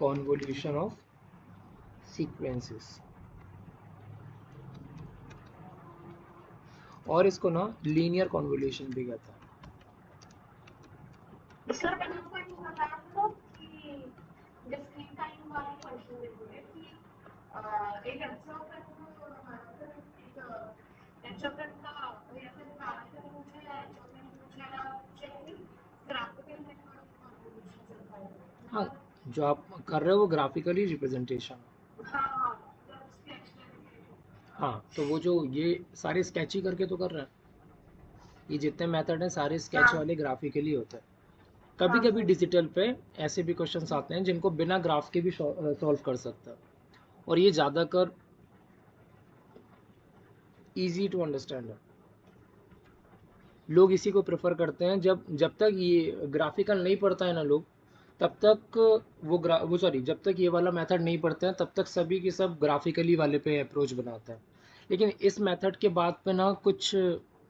Convolution of sequences. और इसको ना लीनियर कॉन्वोल्यूशन भी कहता है। सर मैंने आपको एक बताया था कि डिस्क्रीट टाइम वाले क्वेश्चन देखोगे कि एक अच्छा होता है तो हमारा फिर एक अच्छा का या फिर पैरामीटर पूछे या एचओएम पूछे या पूछे ग्राफिकल नेटवर्क कॉन्वोल्यूशन चलता है। हाँ, जो आप कर रहे हो वो ग्राफिकली रिप्रेजेंटेशन। हाँ हाँ, तो वो जो ये सारे स्केची करके तो कर रहे हैं, ये जितने मेथड हैं सारे स्केच वाले ग्राफिकली होते हैं। कभी कभी डिजिटल पे ऐसे भी क्वेश्चंस आते हैं जिनको बिना ग्राफ के भी सॉल्व कर सकता है, और ये ज़्यादातर इजी टू अंडरस्टैंड है। लोग इसी को प्रेफर करते हैं। जब तक ये ग्राफिकल नहीं पढ़ता है ना लोग, तब तक वो सॉरी जब तक ये वाला मेथड नहीं पढ़ते हैं तब तक सभी के सब ग्राफिकली वाले पे अप्रोच बनाते हैं। लेकिन इस मेथड के बाद पे ना कुछ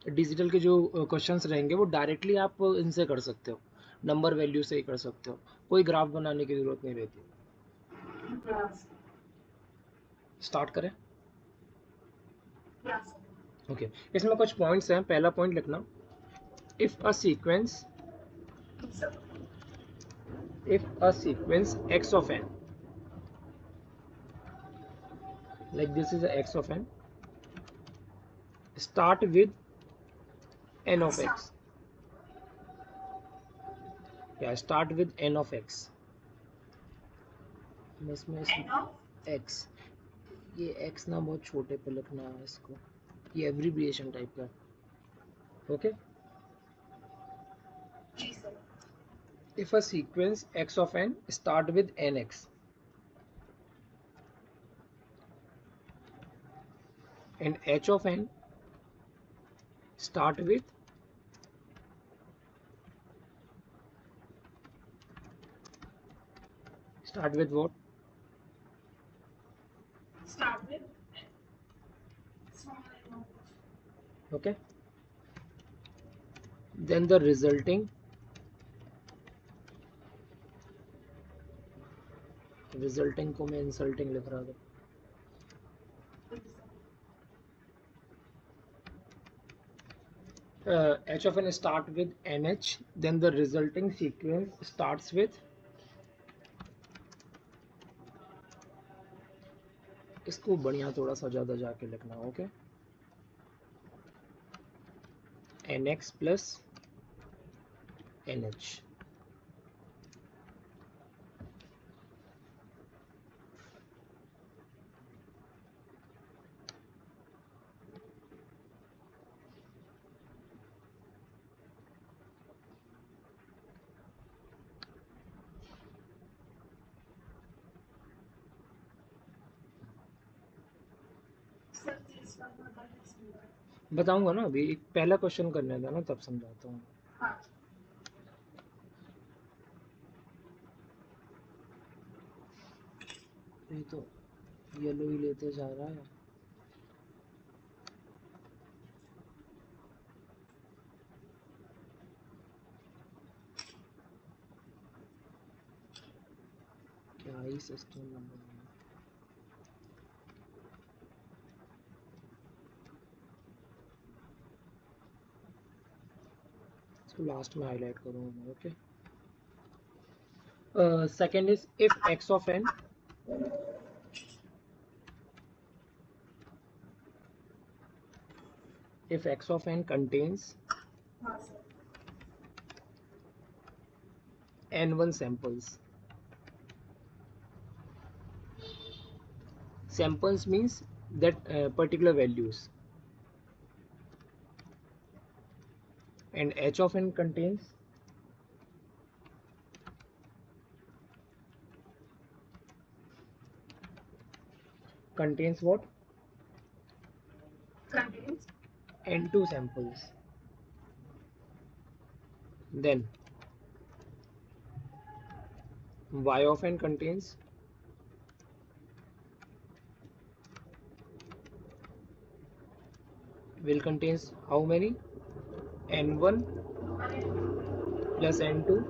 डिजिटल के जो क्वेश्चंस रहेंगे वो डायरेक्टली आप इनसे कर सकते हो, नंबर वैल्यू से ही कर सकते हो, कोई ग्राफ बनाने की ज़रूरत नहीं रहती। स्टार्ट करें? ओके, इसमें कुछ पॉइंट्स हैं। पहला पॉइंट लिखना, if a sequence x of n, like this is a x of n, start with n of x, yeah, start with n of x, इसमें x, ये x ना बहुत छोटे पे लिखना है इसको, ये एब्रिविएशन टाइप का। Okay, if a sequence x of n start with nx and h of n start with what? Start with Okay, then the resulting को मैं इंसल्टिंग लिख रहा था। h of n start with nh, then the resulting sequence starts with, इसको बढ़िया थोड़ा सा ज़्यादा जाके लिखना। ओके, nx प्लस nh, बताऊंगा ना, अभी एक पहला क्वेश्चन करने था ना, तब समझाता हूँ। ये तो येलो ही लेते जा रहा है। क्या ही सिस्टम नंबर है। इसको लास्ट में हाईलाइट करूँगा। Okay, second is if x of n contains n1 samples. Samples means that particular values, and h of n contains what? Contains n2 samples. Then y of n contains how many? n1 plus n2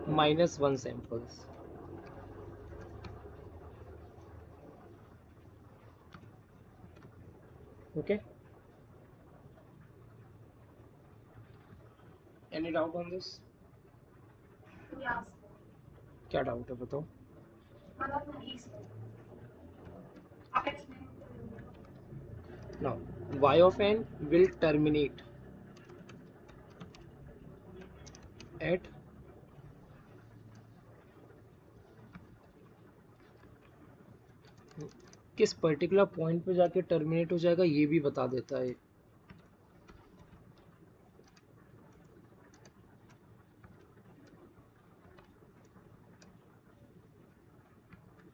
minus 1 samples. Okay, any doubt on this? Yes. क्या doubt है बताओ? मतलब नहीं sir, आप explain करेंगे? Now y of n will terminate at किस particular point पे जाके टर्मिनेट हो जाएगा ये भी बता देता है।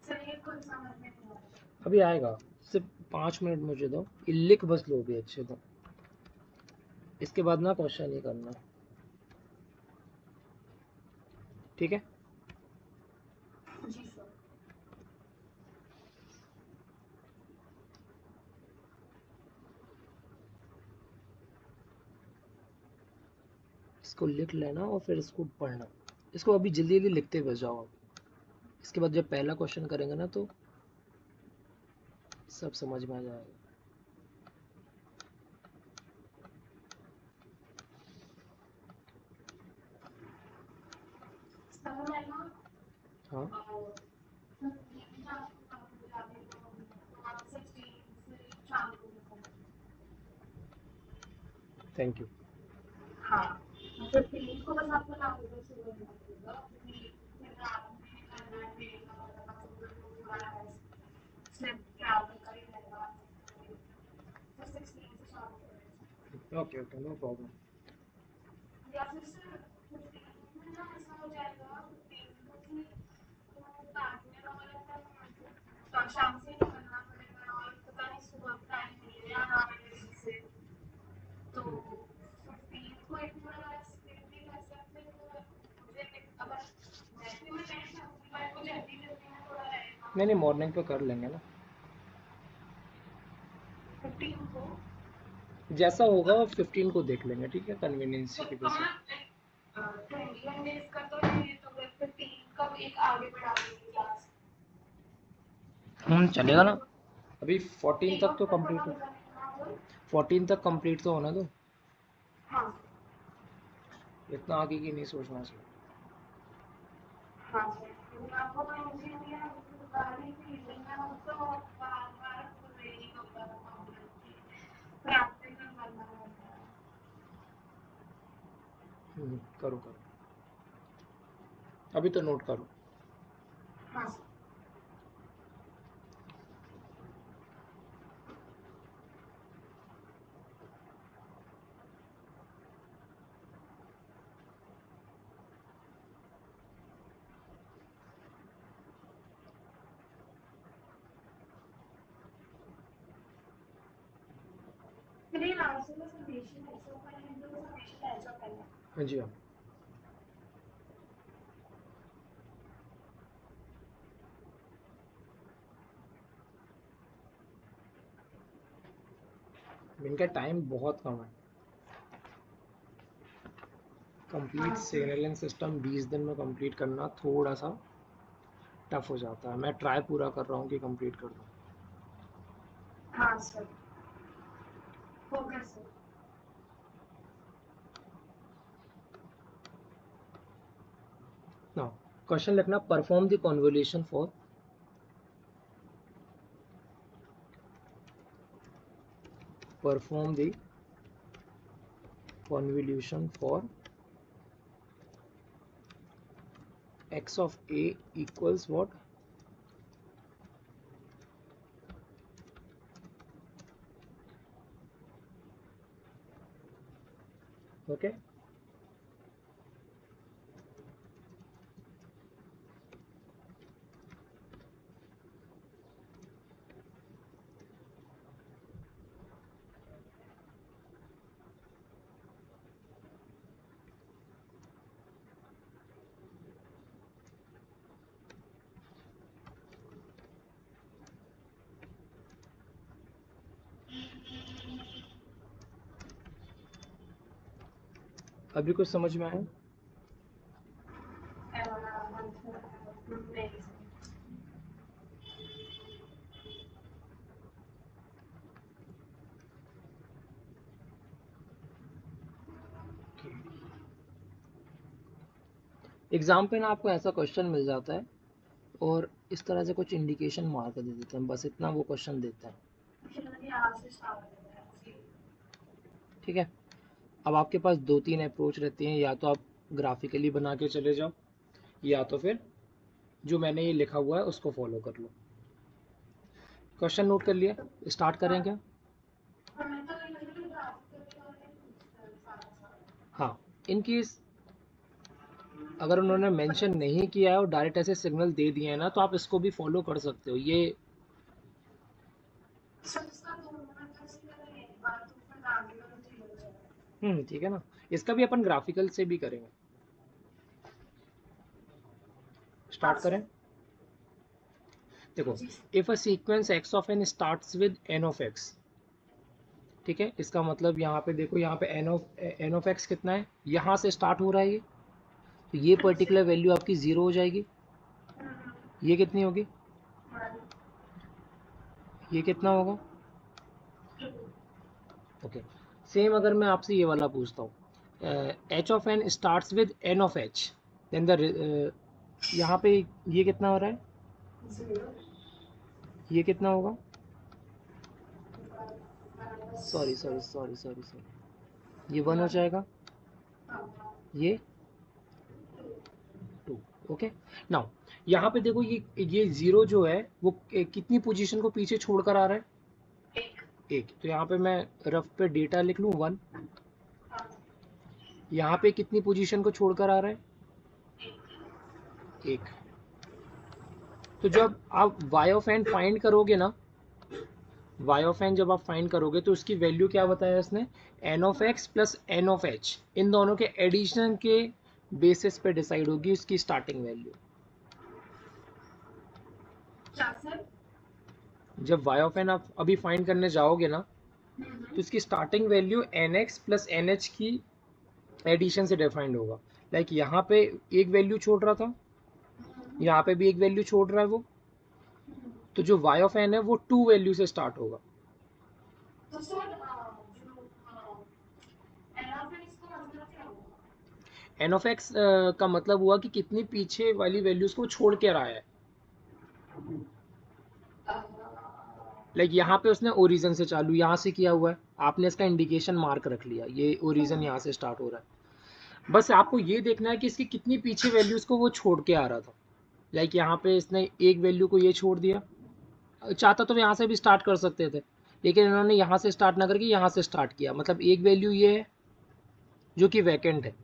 सर ये कुछ समझ में नहीं आ रहा। अभी आएगा, सिर्फ 5 मिनट मुझे दो, ये लिख बस लो भी अच्छे से, इसके बाद ना क्वेश्चन ही करना, ठीक है? जी सर। इसको लिख लेना और फिर इसको पढ़ना, इसको अभी जल्दी जल्दी लिखते हुए जाओ। इसके बाद जब पहला क्वेश्चन करेंगे ना तो सब समझ में आ जाएगा। सर मैं ना हाँ, थैंक यू। हाँ, मतलब तीन को बस आपको नाम देना शुरू करना पड़ेगा, क्योंकि फिर रात में करना है, ट्रेन का मतलब सुबह को थोड़ा है, स्लिप ट्रैवल का ही रहेगा, तो 16 से स्टार्ट करें। Okay okay, no problem. या फिर सर 15 में ना ऐसा हो जाएगा, 15 को कि तो बैठने वाला था, शाम से निकलना पड़ेगा और पता नहीं सुबह टाइम मिले या ना मिले से, तो 15 को एक थोड़ा स्किप भी कर सकते हैं, तो मुझे अगर वैसे मैं नहीं सकती बट मुझे जल्दी जल्दी में थोड़ा रहेगा। नहीं नहीं, मॉर्निंग पे कर लेंगे ना, 15 को जैसा होगा 15 को देख लेंगे, ठीक है, कन्वीनियंस तो की वजह से। हमारा 21 डेज का तो है, तो फिर 15 का एक आगे बढ़ा देंगे क्लास। चलेगा ना, अभी 14 एक तक तो हफ्ता थोड़ा कंप्लीट हो, हो जाएगा और 14 तक कंप्लीट तो होना दो, हाँ इतना आगे की नहीं सोचना चाहिए। हाँ सर, आपको तो इंजीनियर गाड़ी की इंजीनियर तो बार बार नहीं होता प्रॉब्लम की प्रैक्टिकल करना रहता है। करो करो, अभी तो नोट करो। हाँ सर। मेरे नाम से बस समेशन है, सो पहले तो समेशन है जो पहले। हाँ जी, हाँ। इनका टाइम बहुत कम है, कंप्लीट हाँ सर। सेनेलियन सिस्टम 20 दिन में कंप्लीट करना थोड़ा सा टफ हो जाता है, मैं ट्राई पूरा कर रहा हूँ कि कंप्लीट कर दूँ। हाँ सर, हो गया सर। नाउ क्वेश्चन लिखना, perform the convolution for perform the convolution for x of a equals what? Okay, अभी कुछ समझ में आया? नहीं सर। एग्जाम पे ना आपको ऐसा क्वेश्चन मिल जाता है और इस तरह से कुछ इंडिकेशन मार्क दे देते हैं, बस इतना वो क्वेश्चन देता है। ठीक है, अब आपके पास दो तीन अप्रोच रहती हैं, या तो आप ग्राफिकली बना के चले जाओ, या तो फिर जो मैंने ये लिखा हुआ है उसको फॉलो कर लो। क्वेश्चन नोट कर लिया, स्टार्ट करें क्या? हाँ, इन केस अगर उन्होंने मेंशन नहीं किया है और डायरेक्ट ऐसे सिग्नल दे दिए हैं ना, तो आप इसको भी फॉलो कर सकते हो। ये ठीक है ना, इसका भी अपन ग्राफिकल से भी करेंगे। स्टार्ट करें। देखो, if a sequence x of n starts with n of x, ठीक है, इसका मतलब यहाँ पे देखो, यहाँ पे n ऑफ x कितना है, यहाँ से स्टार्ट हो रहा है ये, तो ये पर्टिकुलर वैल्यू आपकी 0 हो जाएगी। ये कितनी होगी? ये कितना होगा? ओके, सेम अगर मैं आपसे ये वाला पूछता हूँ, h of n starts with n of h, then the यहाँ पे ये कितना हो रहा है? ये कितना होगा? Sorry sorry sorry sorry sorry, ये 1 हो जाएगा, ये 2। ओके, नाउ यहाँ पे देखो, ये 0 जो है वो कितनी पोजीशन को पीछे छोड़कर आ रहा है? एक। तो यहाँ पे मैं रफ पे डेटा लिख लूँ 1। यहाँ पे कितनी पोजीशन को छोड़कर आ रहा है? 1। तो जब आप y ऑफ n फाइंड करोगे ना, y ऑफ n जब आप फाइंड करोगे तो उसकी वैल्यू क्या बताया इसने? n of x plus n of h, इन दोनों के एडिशन के बेसिस पे डिसाइड होगी उसकी स्टार्टिंग वैल्यू। जब y ऑफ n आप अभी फाइंड करने जाओगे ना, तो इसकी starting value nx plus nh की एडिशन से डिफाइंड होगा। लाइक यहाँ पे एक वैल्यू छोड़ रहा था, यहाँ पे भी एक वैल्यू छोड़ रहा है वो, तो जो y ऑफ n है वो 2 वैल्यू से स्टार्ट होगा। n ऑफ x का मतलब हुआ कि कितनी पीछे वाली वैल्यूज को छोड़ के रहा है। लाइक यहाँ पे उसने ओरिजिन से चालू यहाँ से किया हुआ है, आपने इसका इंडिकेशन मार्क रख लिया, ये ओरिजिन यहाँ से स्टार्ट हो रहा है। बस आपको ये देखना है कि इसकी कितनी पीछे वैल्यूज को वो छोड़ के आ रहा था। लाइक यहाँ पे इसने एक वैल्यू को ये छोड़ दिया, चाहता तो यहाँ से भी स्टार्ट कर सकते थे, लेकिन इन्होंने यहाँ से स्टार्ट ना करके यहाँ से स्टार्ट किया। मतलब एक वैल्यू ये है जो कि वैकेंट है,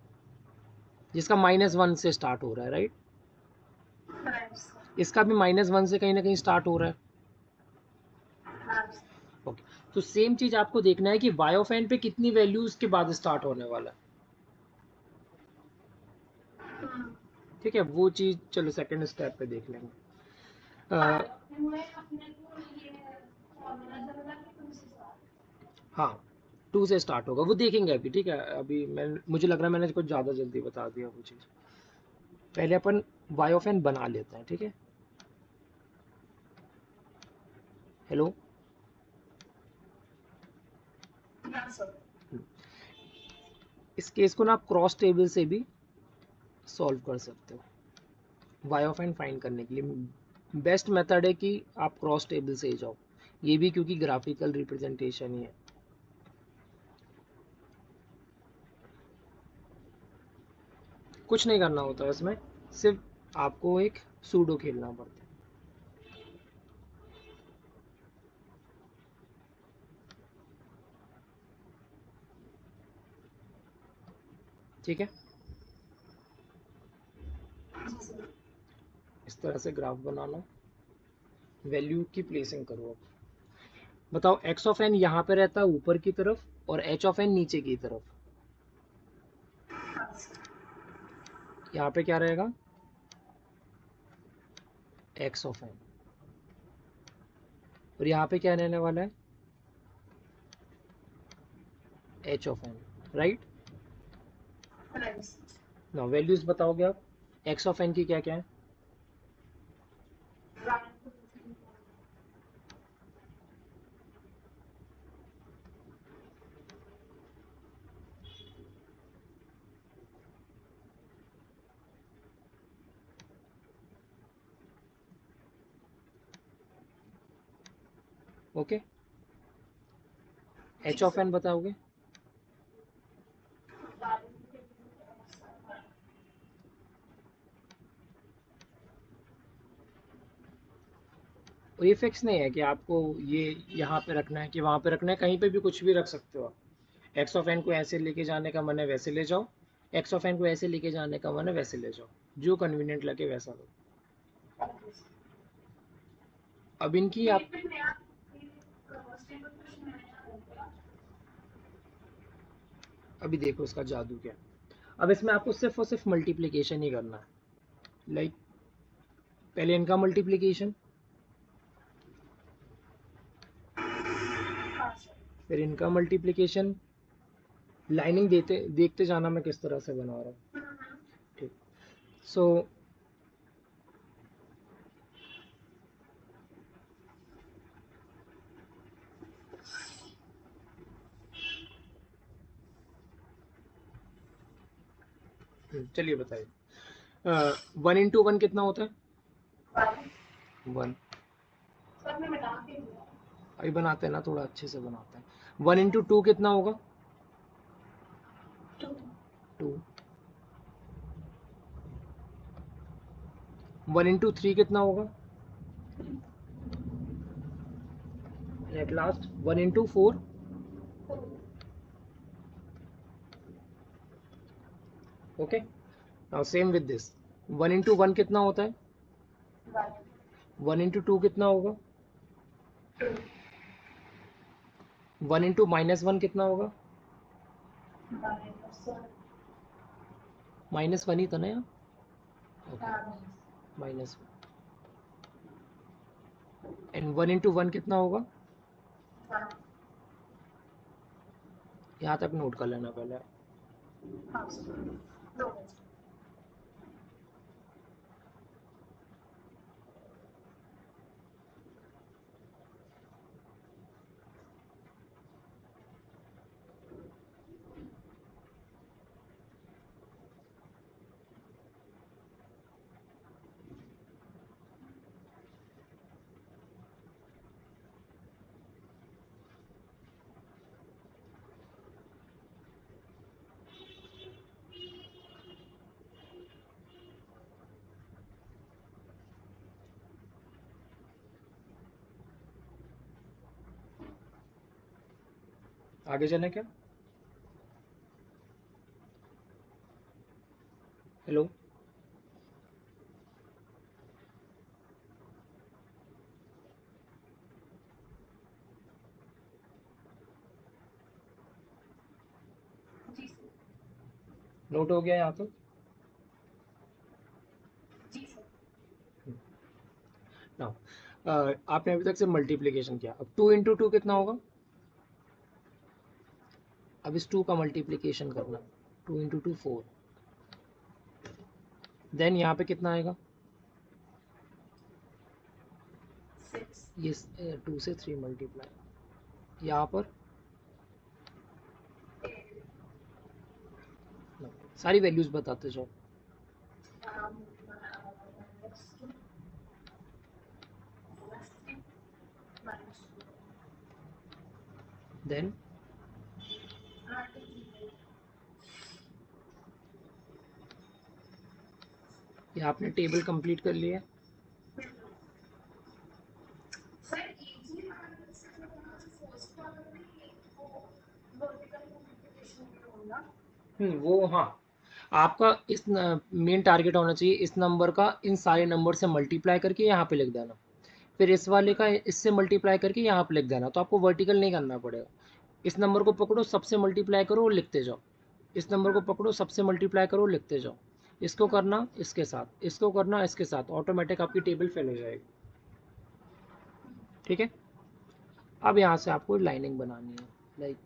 जिसका -1 से स्टार्ट हो रहा है, राइट? इसका भी -1 से कहीं ना कहीं स्टार्ट हो रहा है। ओके, तो सेम चीज आपको देखना है कि y ऑफ n पे कितनी वैल्यूज के बाद स्टार्ट होने वाला है। ठीक है, वो चीज चलो सेकंड स्टेप पे देख लेंगे। हाँ, 2 से स्टार्ट होगा, वो देखेंगे अभी। ठीक है, अभी मैं मुझे लग रहा है मैंने कुछ ज़्यादा जल्दी बता दिया वो चीज़। पहले अपन y ऑफ n बना लेते हैं, ठीक है? हेलो, इस केस को ना आप क्रॉस टेबल से भी सॉल्व कर सकते हो। y ऑफ n फाइंड करने के लिए बेस्ट मेथड है कि आप क्रॉस टेबल से ही जाओ, ये भी क्योंकि ग्राफिकल रिप्रेजेंटेशन ही है। कुछ नहीं करना होता इसमें, सिर्फ आपको एक सूडो खेलना पड़ता है। ठीक है, इस तरह से ग्राफ बनाना, वैल्यू की प्लेसिंग करो। अब बताओ, x ऑफ n यहाँ पे रहता है ऊपर की तरफ और h ऑफ n नीचे की तरफ, यहाँ पे क्या रहेगा? x of n। और यहाँ पे क्या रहने वाला है? h of n, right? ना वैल्यूज बताओगे आप x ऑफ n की क्या क्या है? ओके, जी एच ऑफ सर। एन बताओगे? और ये फिक्स नहीं है कि आपको ये यहाँ पे रखना है कि वहाँ पे रखना है, कहीं पे भी कुछ भी रख सकते हो आप। एक्स ऑफ एन को ऐसे लेके जाने का मन है वैसे ले जाओ, एक्स ऑफ एन को ऐसे लेके जाने का मन है वैसे ले जाओ, जो कन्वीनियंट लगे वैसा लो। अब इनकी ये आप फिर नया स्टेबल कुछ नया हो गया। अभी देखो इसका जादू क्या है। अब इसमें आपको सिर्फ और सिर्फ मल्टीप्लिकेशन ही करना है। लाइक पहले इनका मल्टीप्लिकेशन, हाँ सर। फिर इनका मल्टीप्लिकेशन। लाइनिंग देते देखते जाना मैं किस तरह से बना रहा हूँ। ठीक, सो चलिए बताइए, 1 into 1 कितना होता है? वन। 1। सर मैं बता के दिया। अभी बनाते हैं ना, थोड़ा अच्छे से बनाते हैं। 1 into 2 कितना होगा? टू। 2। 1 into 3 कितना होगा? At last 1 into 4। Okay, now same with this. 1 into 1 कितना होता है? वन। 1 into 2 कितना होगा? टू। 1 into -1 कितना होगा? सर। -1 ही था ना यहाँ? ओके, हाँ। -1। एंड 1 into 1 कितना होगा? वन। यहाँ तक नोट कर लेना पहले। हाँ सर। दो। आगे चलें क्या? हेलो? जी सर। नोट हो गया यहाँ तक? जी सर। नाउ आपने अभी तक से मल्टीप्लिकेशन किया, अब 2 into 2 कितना होगा? अब इस 2 का मल्टीप्लिकेशन करना। 2 into 2 4। देन यहाँ पे कितना आएगा? सिक्स। ये 2 से 3 मल्टीप्लाई। यहाँ पर सारी वैल्यूज बताते जाओ। देन ये आपने टेबल कंप्लीट कर लिया। सर इजी से जो फर्स्ट कॉलम में वो वर्टिकल मल्टीप्लिकेशन होगा। वो हाँ, आपका इस मेन टारगेट होना चाहिए इस नंबर का इन सारे नंबर से मल्टीप्लाई करके यहाँ पे लिख देना, फिर इस वाले का इससे मल्टीप्लाई करके यहाँ पे लिख देना, तो आपको वर्टिकल नहीं करना पड़ेगा। इस नंबर को पकड़ो, सबसे मल्टीप्लाई करो और लिखते जाओ। इस नंबर को पकड़ो, सबसे मल्टीप्लाई करो, लिखते जाओ। इसको करना इसके साथ, इसको करना इसके साथ, ऑटोमेटिक आपकी टेबल फिल हो जाएगी। ठीक है, अब यहाँ से आपको लाइनिंग बनानी है, लाइक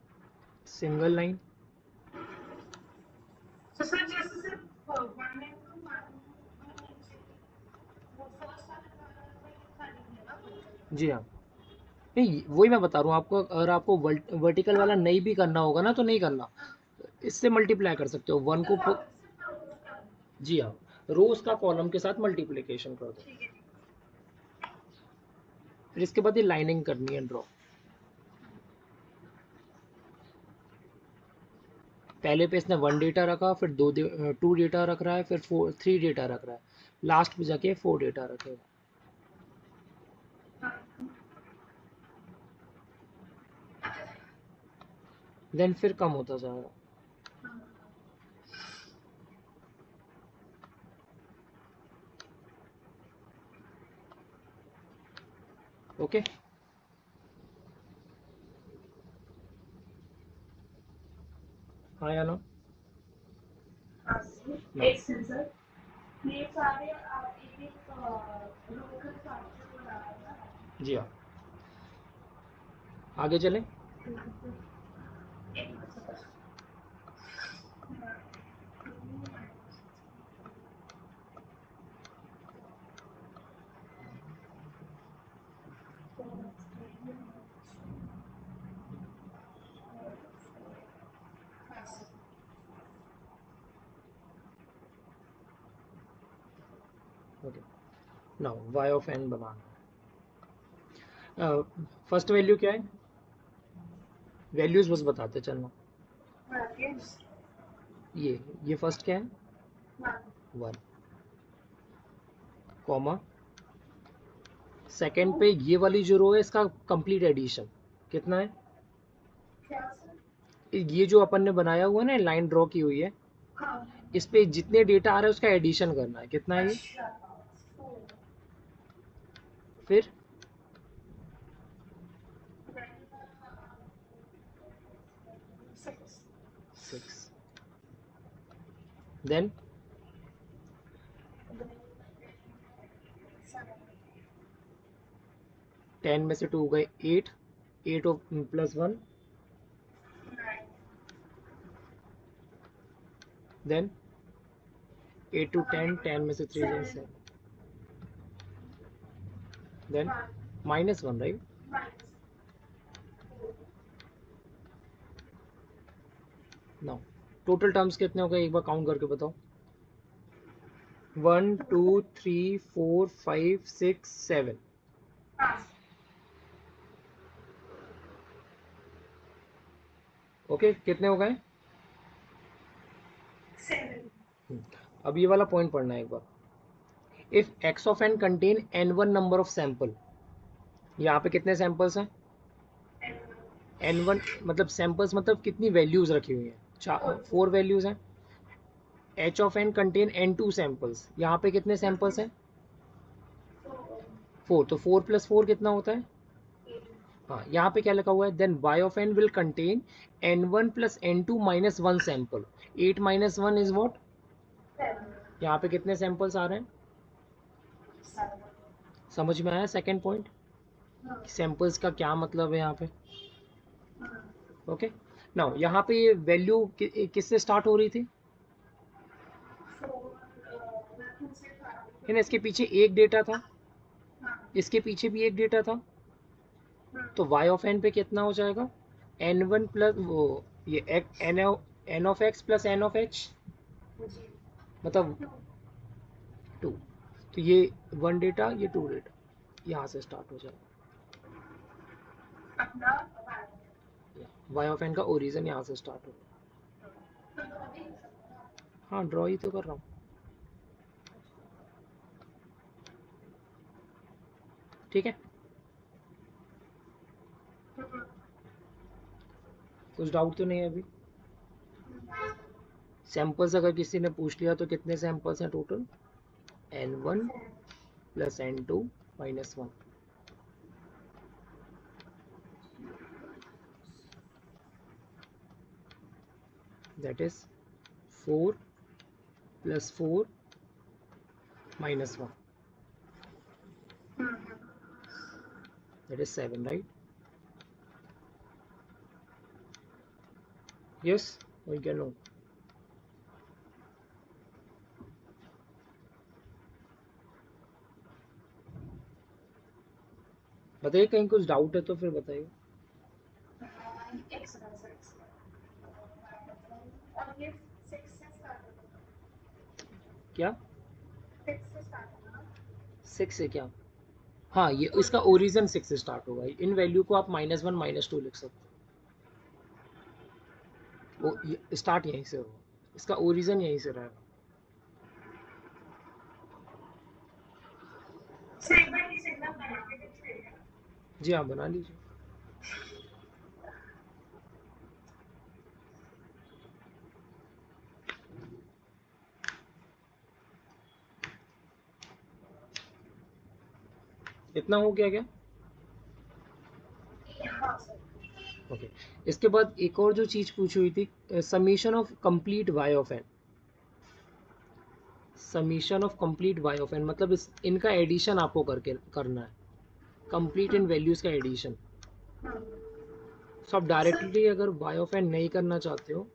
सिंगल लाइन। तो सर जैसे सर वन एंड टू वो फर्स्ट वाला खाली है ना। जी हाँ, नहीं वही मैं बता रहा हूँ आपको, अगर आपको वर्टिकल वाला नहीं भी करना होगा ना तो नहीं करना, इससे मल्टीप्लाई कर सकते हो वन को जी हाँ, रोज का कॉलम के साथ मल्टीप्लिकेशन कर दो। ठीक है। फिर इसके बाद ये लाइनिंग करनी है ड्रॉ। पहले पे इसने 1 डेटा रखा, फिर 2 डेटा रख रहा है, फिर 3 डेटा रख रहा है, लास्ट पे जाके 4 डेटा रखेगा। देन फिर कम होता जाएगा। ओके, हाँ या नो? एक सेंसर ये सारे आप एक एक लोकल फैक्टर बना रहे हैं। जी हाँ, आगे चलें। Okay, now y of n बनाना है। फर्स्ट वैल्यू क्या है? वैल्यूज बस बताते चलना। ये फर्स्ट क्या है? 1, कॉमा, सेकंड पे ये वाली जो रो है इसका कंप्लीट एडिशन कितना है? ये जो अपन ने बनाया हुआ है ना, लाइन ड्रॉ की हुई है, इस पे जितने डेटा आ रहे हैं उसका एडिशन करना है। कितना है ये? फिर 6, देन 10 में से 2 गए 8, 8 प्लस 1, देन 8 to 10, 10 में से 3 गए 7, then -1, right? Now total terms कितने हो गए एक बार काउंट करके बताओ। 1 2 3 4 5 6 7। ओके, कितने हो गए? अब ये वाला पॉइंट पढ़ना है एक बार। If x of n contain n1 number of sample, यहाँ पे कितने सैंपल्स हैं? n1 मतलब सैंपल्स मतलब कितनी वैल्यूज रखी हुई हैं? 4 वैल्यूज हैं। h of n contain n2 samples, यहाँ पे कितने सैंपल्स हैं? 4, तो 4 + 4 कितना होता है? हाँ, यहाँ पे क्या लिखा हुआ है? Then y of n will contain n1 + n2 - 1 sample. 8 - 1 is what? यहाँ पे कितने सैंपल्स आ रहे हैं? समझ में आया सेकंड पॉइंट? सैंपल्स का क्या मतलब है यहाँ पे? ओके, नाउ यहाँ पे ये वैल्यू किससे स्टार्ट हो रही थी? है ना, इसके पीछे एक डेटा था, इसके पीछे भी एक डेटा था, तो y ऑफ n पे कितना हो जाएगा? n1 प्लस वो ये n of x plus n of h, मतलब 2। तो ये 1 डेटा, ये 2 डेटा, यहाँ से स्टार्ट हो जाएगा। y ऑफ n का ओरिजिन यहाँ से स्टार्ट होगा। हाँ, ड्रॉ ही तो कर रहा हूँ। ठीक है, कुछ डाउट तो नहीं है अभी? सैंपल्स अगर किसी ने पूछ लिया तो कितने सैंपल्स हैं total? n1 + n2 - 1, that is 4 + 4 - 1, that is 7, right? Yes or you can no? बताइए, कहीं कुछ डाउट है तो फिर बताइए। क्या 6 से क्या? हाँ, ये इसका ओरिजिन 6 से स्टार्ट होगा। इन वैल्यू को आप -1 - 2 लिख सकते हो। वो स्टार्ट यहीं से होगा, इसका ओरिजिन यहीं से रहेगा। सो एक बार ये सिग्नल बना के देखिए। जी हाँ, बना लीजिए। इतना हो गया क्या? हाँ सर। ओके। इसके बाद एक और जो चीज़ पूछी हुई थी, summation of complete Y of N. Summation of complete Y of N मतलब इनका एडिशन आपको करके करना है, कंप्लीट इन वैल्यूज़ का एडिशन। सो आप सर डायरेक्टली अगर वाई ऑफ एन नहीं करना चाहते हो,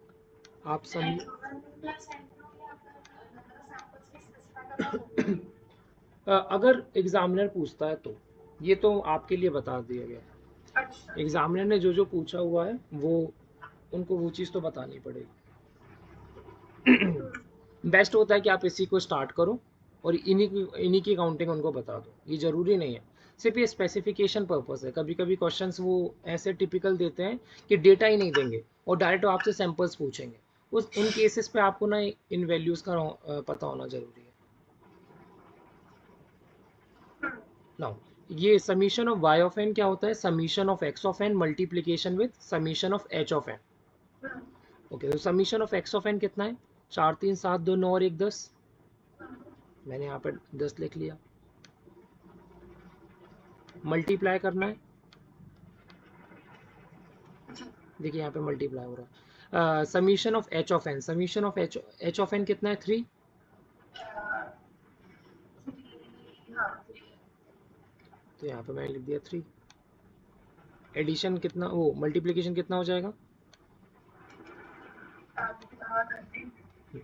आप समी N1 plus N2 या फिर नंबर ऑफ सैंपल्स की स्पेसिफाई करना होगा। अगर एग्जामिनर पूछता है तो ये तो आपके लिए बता दिया गया है। अच्छा। एग्जामिनर ने जो जो पूछा हुआ है वो उनको वो चीज़ तो बतानी पड़ेगी। बेस्ट होता है कि आप इसी को स्टार्ट करो और इन्हीं की काउंटिंग उनको बता दो, ये ज़रूरी नहीं है, सिर्फ ये स्पेसिफिकेशन पर्पस है। कभी कभी क्वेश्चंस वो ऐसे टिपिकल देते हैं कि डेटा ही नहीं देंगे और डायरेक्ट आपसे सैंपल्स पूछेंगे, उन केसेस पे आपको ना इन वैल्यूज़ का पता होना ज़रूरी है। नाउ ये summation of Y of N क्या होता है? Summation of X of N multiplication with summation of H of N. Okay, तो summation of X of N कितना है? 4 3 7 2 9 और 1 10। मैंने यहाँ पर 10 लिख लिया। मल्टीप्लाई करना है, देखिए यहाँ पे मल्टीप्लाई हो रहा है। Summation of H of N, summation of H of N कितना है? 3। तो यहाँ पे मैंने लिख दिया 3। एडिशन कितना, वो मल्टीप्लीकेशन कितना हो जाएगा?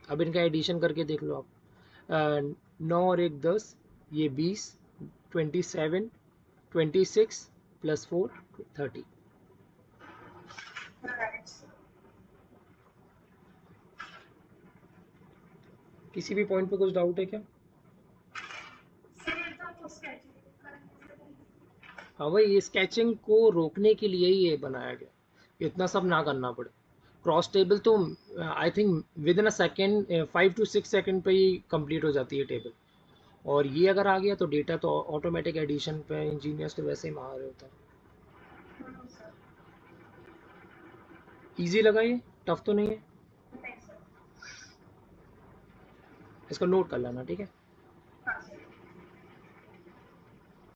अब इनका एडिशन करके देख लो आप। 9 और 1 10, ये 20, 27, 26 प्लस 4 30। किसी भी पॉइंट पे कुछ डाउट है क्या? हाँ भाई, ये स्केचिंग को रोकने के लिए ही ये बनाया गया, इतना सब ना करना पड़े। क्रॉस टेबल तो I think with in a second 5 to 6 second पे ही कंप्लीट हो जाती है टेबल, और ये अगर आ गया तो डेटा तो ऑटोमेटिक एडिशन पे इंजीनियर्स तो वैसे ही मार होता है। इजी लगा ये? टफ तो नहीं है? इसको नोट कर लेना, ठीक है।